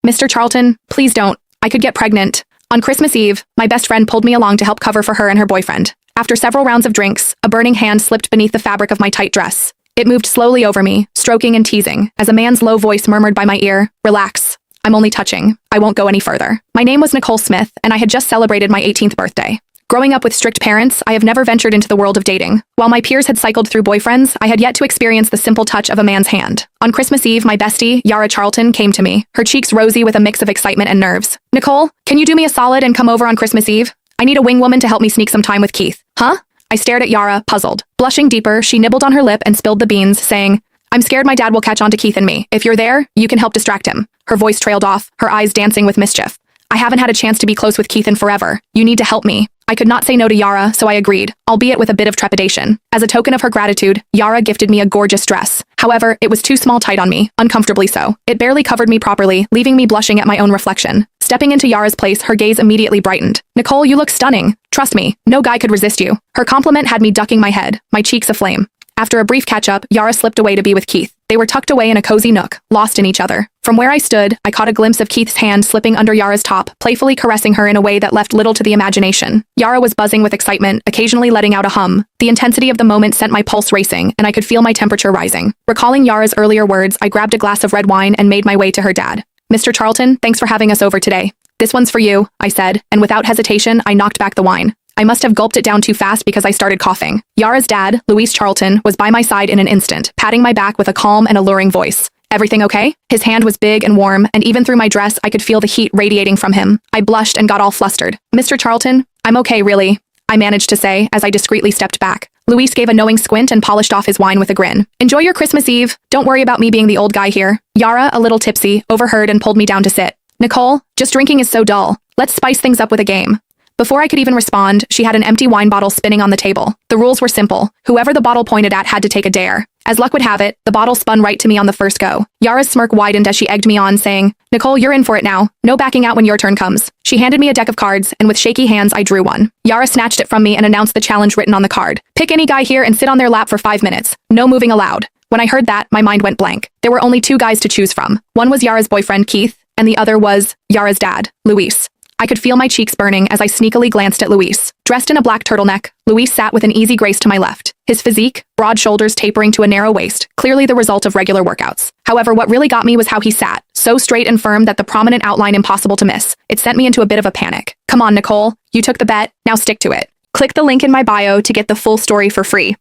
Mr. Charlton, please don't. I could get pregnant. On Christmas Eve, my best friend pulled me along to help cover for her and her boyfriend. After several rounds of drinks, a burning hand slipped beneath the fabric of my tight dress. It moved slowly over me, stroking and teasing, as a man's low voice murmured by my ear, "Relax. I'm only touching. I won't go any further." My name was Nicole Smith, and I had just celebrated my 18th birthday. Growing up with strict parents, I have never ventured into the world of dating. While my peers had cycled through boyfriends, I had yet to experience the simple touch of a man's hand. On Christmas Eve, my bestie, Yara Charlton, came to me, her cheeks rosy with a mix of excitement and nerves. "Nicole, can you do me a solid and come over on Christmas Eve? I need a wing woman to help me sneak some time with Keith." "Huh?" I stared at Yara, puzzled. Blushing deeper, she nibbled on her lip and spilled the beans, saying, "I'm scared my dad will catch on to Keith and me. If you're there, you can help distract him." Her voice trailed off, her eyes dancing with mischief. "I haven't had a chance to be close with Keith in forever. You need to help me." I could not say no to Yara, so I agreed, albeit with a bit of trepidation. As a token of her gratitude, Yara gifted me a gorgeous dress. However, it was too small tight on me, uncomfortably so. It barely covered me properly, leaving me blushing at my own reflection. Stepping into Yara's place, her gaze immediately brightened. "Nicole, you look stunning. Trust me, no guy could resist you." Her compliment had me ducking my head, my cheeks aflame. After a brief catch-up, Yara slipped away to be with Keith. They were tucked away in a cozy nook, lost in each other. From where I stood, I caught a glimpse of Keith's hand slipping under Yara's top, playfully caressing her in a way that left little to the imagination. Yara was buzzing with excitement, occasionally letting out a hum. The intensity of the moment sent my pulse racing, and I could feel my temperature rising. Recalling Yara's earlier words, I grabbed a glass of red wine and made my way to her dad. "Mr. Charlton, thanks for having us over today." "This one's for you," I said, and without hesitation, I knocked back the wine. I must have gulped it down too fast because I started coughing. Yara's dad, Luis Charlton, was by my side in an instant, patting my back with a calm and alluring voice. "Everything okay?" His hand was big and warm, and even through my dress, I could feel the heat radiating from him. I blushed and got all flustered. "Mr. Charlton, I'm okay, really," I managed to say as I discreetly stepped back. Luis gave a knowing squint and polished off his wine with a grin. "Enjoy your Christmas Eve. Don't worry about me being the old guy here." Yara, a little tipsy, overheard and pulled me down to sit. "Nicole, just drinking is so dull. Let's spice things up with a game." Before I could even respond, she had an empty wine bottle spinning on the table. The rules were simple. Whoever the bottle pointed at had to take a dare. As luck would have it, the bottle spun right to me on the first go. Yara's smirk widened as she egged me on, saying, "Nicole, you're in for it now. No backing out when your turn comes." She handed me a deck of cards, and with shaky hands I drew one. Yara snatched it from me and announced the challenge written on the card. "Pick any guy here and sit on their lap for 5 minutes. No moving allowed." When I heard that, my mind went blank. There were only 2 guys to choose from. One was Yara's boyfriend, Keith, and the other was Yara's dad, Luis. I could feel my cheeks burning as I sneakily glanced at Luis. Dressed in a black turtleneck, Luis sat with an easy grace to my left. His physique, broad shoulders tapering to a narrow waist, clearly the result of regular workouts. However, what really got me was how he sat, so straight and firm that the prominent outline impossible to miss. It sent me into a bit of a panic. "Come on, Nicole. You took the bet. Now stick to it." Click the link in my bio to get the full story for free.